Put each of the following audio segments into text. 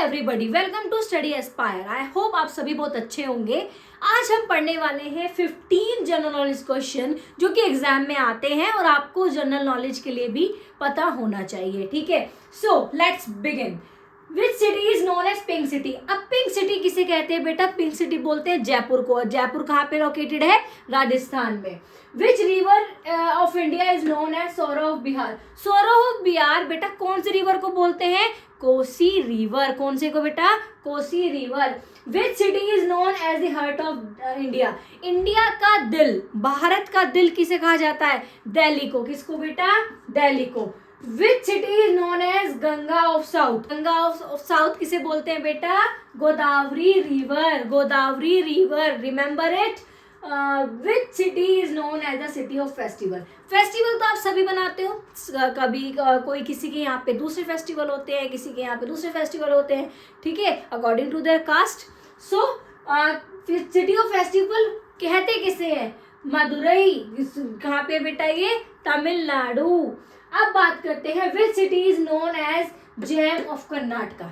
Everybody, welcome to Study Aspire. I hope आप सभी बहुत अच्छे होंगे। आज हम पढ़ने वाले हैं 15 जनरल नॉलेज क्वेश्चन जो कि एग्जाम में आते हैं और आपको जनरल नॉलेज के लिए भी पता होना चाहिए। ठीक है, so let's begin. Which city is known as pink city? अब पिंक सिटी किसे कहते हैं बेटा? पिंक सिटी बोलते हैं जयपुर को। जयपुर कहाँ पे लोकेटेड है? राजस्थान में। Which river of India is known as sorrow of Bihar? Sorrow of Bihar बेटा कौन से रिवर को बोलते हैं? कोसी रिवर। कौन से को बेटा? Kosi river. Which city is known as the heart of India? India का दिल, भारत का दिल किसे कहा जाता है? दिल्ली को। किसको बेटा? दिल्ली को। Which city is known as Ganga of south? Ganga of south किसे बोलते हैं बेटा? Godavari river. Godavari river, remember it. Which city is known as the city of festival? Festival तो आप सभी बनाते हो, कभी कोई किसी के यहाँ पे दूसरे फेस्टिवल होते हैं, किसी के यहाँ पे दूसरे फेस्टिवल होते हैं, ठीक है, according to their caste. So city of festival कहते किसे हैं? मदुरई। कहाँ पे बेटा? ये तमिलनाडु। अब बात करते हैं which city is known as gem of Karnataka?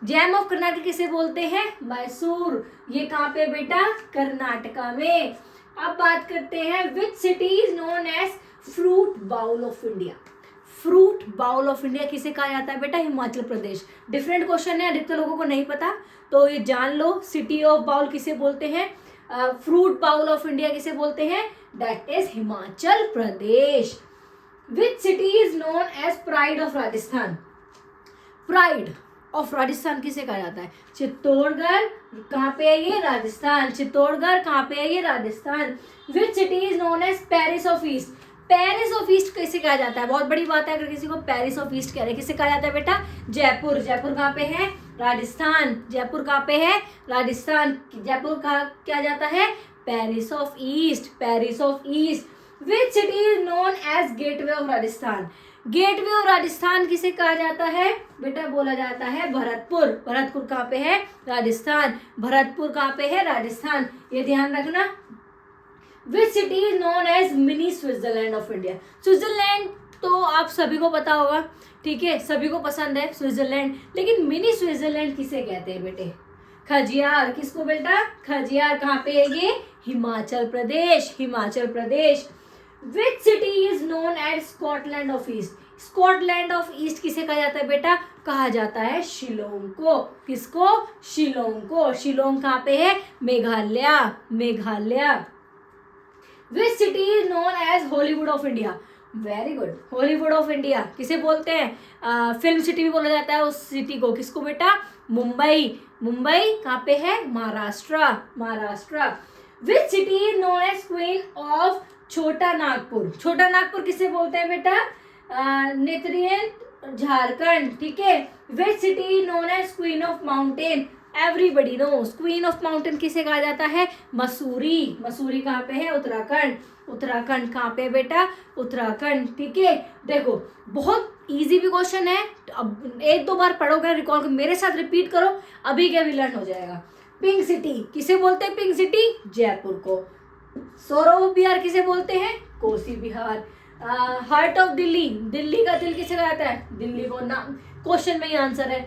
Gem of Karnataka किसे बोलते हैं? मैसूर। ये कहाँ पे बेटा? कर्नाटका में। अब बात करते हैं which city is known as fruit bowl of India? Fruit bowl of India किसे कहा जाता है बेटा? हिमाचल प्रदेश। डिफरेंट क्वेश्चन है, अधिकतर लोगों को नहीं पता, तो ये जान लो। सिटी ऑफ बाउल किसे बोलते हैं? फ्रूट बाउल ऑफ इंडिया किसे बोलते हैं? That is Himachal Pradesh. Which city is known as pride of Rajasthan? Pride of Rajasthan किसे कहा जाता है? चित्तौड़गढ़। कहाँ पे है ये? राजस्थान। चित्तौड़गढ़ कहाँ पे है ये? Rajasthan. Which city is known as Paris of east? Paris of east कैसे कहा जाता है? बहुत बड़ी बात है अगर किसी को पेरिस ऑफ ईस्ट कह रहे हैं। किसे कहा जाता है बेटा? जयपुर। जयपुर कहाँ पे है? राजस्थान। जयपुर कहाँ पे है? राजस्थान। जयपुर कहा क्या जाता है? Paris of east. Paris of east. Which city is known as gateway of Rajasthan? Gateway of Rajasthan किसे कहा जाता है बेटा? बोला जाता है भरतपुर। भरतपुर कहाँ पे है? राजस्थान। भरतपुर कहाँ पे है? राजस्थान। ये ध्यान रखना। Which city is known as mini Switzerland of India? Switzerland तो आप सभी को पता होगा, ठीक है, सभी को पसंद है स्विट्जरलैंड, लेकिन मिनी स्विट्जरलैंड किसे कहते हैं बेटे? खजियार। किसको बेटा? खजियार। कहाँ पे है ये? Himachal Pradesh. Himachal Pradesh. Which city is known as Scotland of East? Scotland of East किसे कहा जाता है बेटा? कहा जाता है शिलोंग को। किसको? शिलोंग को। शिलोंग कहाँ पे है? Meghalaya. Meghalaya. Which city is known as Hollywood of India? Very good. Hollywood of India किसे बोलते हैं? फिल्म सिटी भी बोला जाता है उस सिटी को। किसको बेटा? मुंबई। मुंबई कहाँ पे है? Maharashtra. Maharashtra. Which city is known as queen of Chota Nagpur? छोटा नागपुर किसे बोलते हैं बेटा? नेत्रियन, झारखंड, ठीक है। Which city known as queen of mountain? Everybody knows. Queen of mountain किसे कहा जाता है? मसूरी। मसूरी कहाँ पे है? उत्तराखंड। उत्तराखंड कहाँ पे है बेटा? उत्तराखंड, ठीक है। देखो बहुत इजी भी क्वेश्चन है, अब एक दो बार पढ़ोगे, रिकॉल मेरे साथ रिपीट करो, अभी के अभी लर्न हो जाएगा। पिंक सिटी किसे बोलते हैं? पिंक सिटी जयपुर को। सौरव ऑफ बिहार किसे बोलते हैं? कोसी बिहार। हार्ट ऑफ दिल्ली, दिल्ली का दिल किसे कहा जाता है? दिल्ली को। नाम क्वेश्चन में ही आंसर है।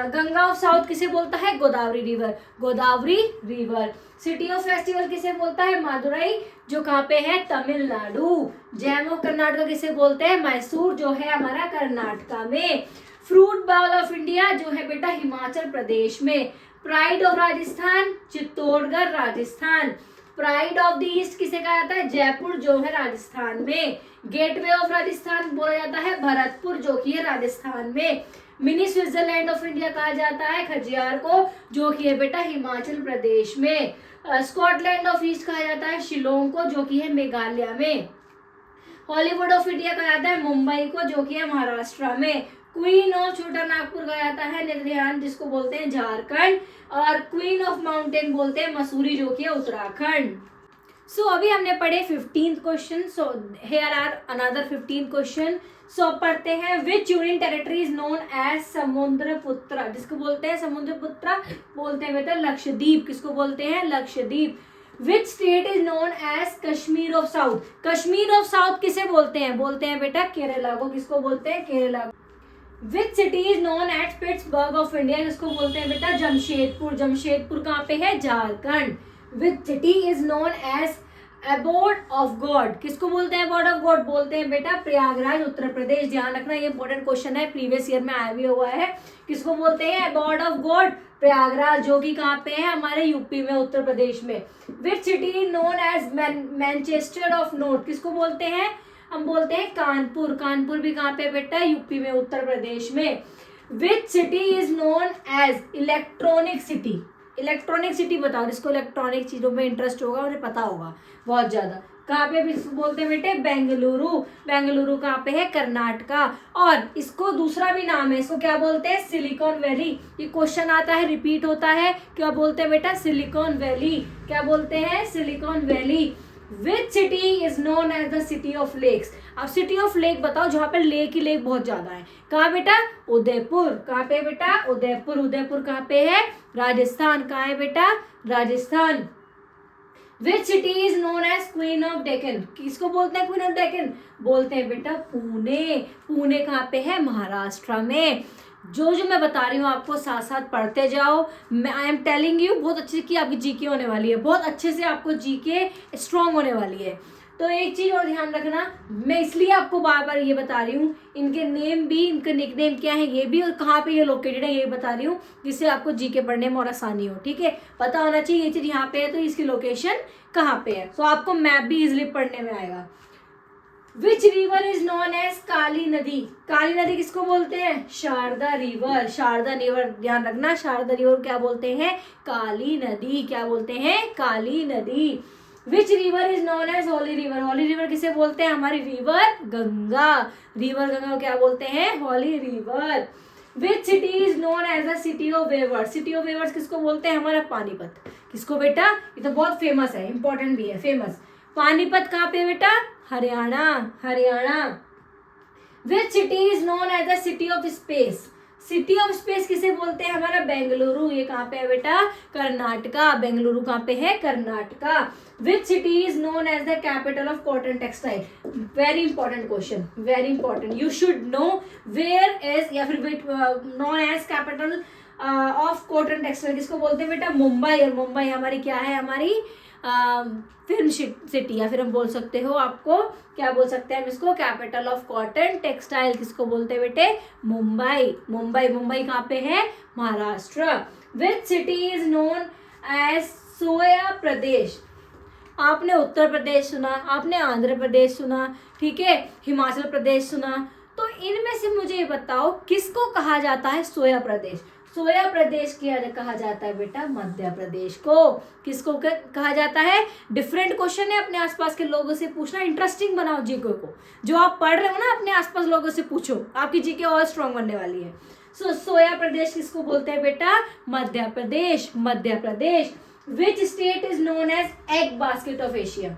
गंगा ऑफ साउथ किसे बोलता है? Godavari river. Godavari river. City of festival किसे बोलता है? मदुरई, जो कहाँ पे है? तमिलनाडु। जैम ऑफ कर्नाटका किसे बोलते हैं? मैसूर, जो है हमारा कर्नाटका में। फ्रूट बाउल ऑफ इंडिया जो है बेटा हिमाचल प्रदेश में। Pride of Rajasthan Chittorgarh, Rajasthan. Pride of the east किसे कहा जाता है? जयपुर, जो है राजस्थान में। गेटवे ऑफ राजस्थान बोला जाता है भरतपुर, जो कि है राजस्थान में। मिनी स्विट्जरलैंड ऑफ इंडिया कहा जाता है खजियार को, जो कि है बेटा हिमाचल प्रदेश में। स्कॉटलैंड ऑफ ईस्ट कहा जाता है शिलोंग को, जो कि है मेघालय में। हॉलीवुड ऑफ इंडिया कहा जाता है मुंबई को, जो कि है महाराष्ट्र में। क्वीन ऑफ छोटा नागपुर कहा जाता है नेत्रियान, जिसको बोलते हैं झारखंड। और क्वीन ऑफ माउंटेन बोलते हैं मसूरी, जो कि है उत्तराखंड। सो अभी हमने पढ़े 15th question. So here are another 15 question. So पढ़ते हैं। Which union territory is known as समुद्रपुत्र? जिसको बोलते हैं समुद्रपुत्र बोलते हैं बेटा लक्षद्वीप। किसको बोलते हैं? Lakshadweep. Which state is known as Kashmir of south? Kashmir of south किसे बोलते हैं? बोलते हैं बेटा केरला को। किसको बोलते हैं? Kerala. Which city is known as Pittsburgh of India, किसको बोलते हैं बेटा? जमशेदपुर। जमशेदपुर कहाँ पे है? Jharkhand. Which city is known as abode of god, किसको बोलते हैं अबोर्ड ऑफ गॉड? बोलते हैं बेटा प्रयागराज, उत्तर प्रदेश। ध्यान रखना, ये इंपॉर्टेंट क्वेश्चन है, प्रीवियस ईयर में आया भी हुआ है। किसको बोलते हैं अबोर्ड ऑफ गॉड? प्रयागराज, जो कि कहाँ पे है? हमारे यूपी में, उत्तर प्रदेश में। Which city known as Manchester of north, किसको बोलते हैं? हम बोलते हैं कानपुर। कानपुर भी कहाँ पे बेटा? यूपी में, उत्तर प्रदेश में। Which city is known as electronic city, electronic city बताओ, जिसको इलेक्ट्रॉनिक चीजों में इंटरेस्ट होगा उन्हें पता होगा बहुत ज्यादा। कहाँ पे भी बोलते हैं बेटे? बेंगलुरु। बेंगलुरु कहाँ पे है? कर्नाटका। और इसको दूसरा भी नाम है, इसको क्या बोलते हैं? Silicon valley. ये क्वेश्चन आता है, रिपीट होता है, क्या बोलते हैं बेटा? Silicon Valley. क्या बोलते हैं? Silicon Valley. Which city is known as the city of lakes, अब सिटी ऑफ लेक बताओ जहाँ पे लेक ही लेक बहुत ज्यादा है। कहाँ बेटा? उदयपुर। कहाँ पे बेटा? उदयपुर। उदयपुर कहाँ पे है? राजस्थान। कहाँ है बेटा? Rajasthan. Which city is known as queen of Deccan, किसको बोलते हैं क्वीन ऑफ डेक्कन? बोलते हैं बेटा पुणे। पुणे कहाँ पे है? महाराष्ट्र में। जो जो मैं बता रही हूँ आपको साथ साथ पढ़ते जाओ। मैं आई एम टेलिंग यू, बहुत अच्छे की आपकी जीके होने वाली है, बहुत अच्छे से आपको जीके स्ट्रांग होने वाली है। तो एक चीज और ध्यान रखना, मैं इसलिए आपको बार बार ये बता रही हूँ, इनके नेम भी, इनका निकनेम क्या है ये भी, और कहाँ पे ये लोकेटेड है ये बता रही हूँ, जिससे आपको जीके पढ़ने में और आसानी हो। ठीक है, पता होना चाहिए ये चीज यहाँ पे है तो इसकी लोकेशन कहाँ पे है, तो आपको मैप भी इजिली पढ़ने में आएगा। Which river is known as Kali Nadi, Kali नदी किसको बोलते हैं? शारदा रिवर। शारदा रिवर, ध्यान रखना, शारदा रिवर क्या बोलते हैं? काली नदी। क्या बोलते हैं? काली नदी। Which river is known as holy river, holy river किसे बोलते हैं? हमारी रिवर गंगा। रिवर गंगा क्या बोलते हैं? Holy river. Which city is known as the city of weavers, city of weavers किसको बोलते हैं? हमारा पानीपत। किसको बेटा? ये तो बहुत फेमस है, इंपॉर्टेंट भी है, फेमस। पानीपत कहाँ पे बेटा? Haryana. Haryana. Which city is known as the city of space, city of space किसे बोलते हैं? हमारा बेंगलुरु। ये कहाँ पे है बेटा? कर्नाटका। बेंगलुरु कहाँ पे है? Karnataka. Which city is known as the capital of cotton textile, very important question, very important, you should know where is, या फिर known as capital of cotton textile किसको बोलते हैं बेटा? मुंबई। और मुंबई हमारी क्या है? हमारी फिल्म सिटी, या फिर हम बोल सकते हो, आपको क्या बोल सकते हैं हम इसको? कैपिटल ऑफ कॉटन टेक्सटाइल किसको बोलते हैं बेटे? मुंबई। मुंबई। मुंबई कहाँ पे है? Maharashtra. Which city is known as soya Pradesh, आपने उत्तर प्रदेश सुना, आपने आंध्र प्रदेश सुना, ठीक है, हिमाचल प्रदेश सुना, तो इनमें से मुझे ये बताओ किसको कहा जाता है सोया प्रदेश? सोया प्रदेश कहा जाता है बेटा मध्य प्रदेश को। किसको कहा जाता है? डिफरेंट क्वेश्चन है, अपने आसपास के लोगों से पूछना, इंटरेस्टिंग बनाओ जीके को, जो आप पढ़ रहे हो ना अपने आसपास लोगों से पूछो, आपकी जीके और स्ट्रांग बनने वाली है। सोया प्रदेश किसको बोलते हैं बेटा? Madhya Pradesh. Madhya Pradesh. Which state is known as egg basket of Asia,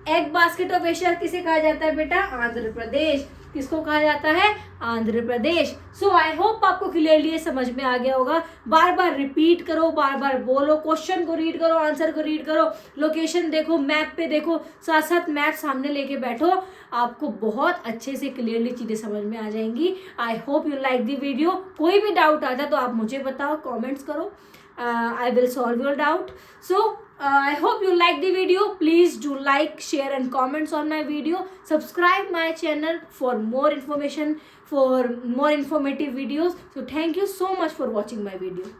egg basket of Asia किसे कहा जाता है बेटा? आंध्र प्रदेश। किसको कहा जाता है? आंध्र प्रदेश। सो आई होप आपको क्लियरली समझ में आ गया होगा। बार बार रिपीट करो, बार बार बोलो, क्वेश्चन को रीड करो, आंसर को रीड करो, लोकेशन देखो, मैप पे देखो, साथ साथ मैप सामने लेके बैठो, आपको बहुत अच्छे से क्लियरली चीजें समझ में आ जाएंगी। I hope you like the video. कोई भी डाउट आता तो आप मुझे बताओ, कॉमेंट्स करो, I will solve your doubt. So I hope you like the video. Please do like, share and comments on my video. Subscribe my channel for more information, for more informative videos. So thank you so much for watching my video.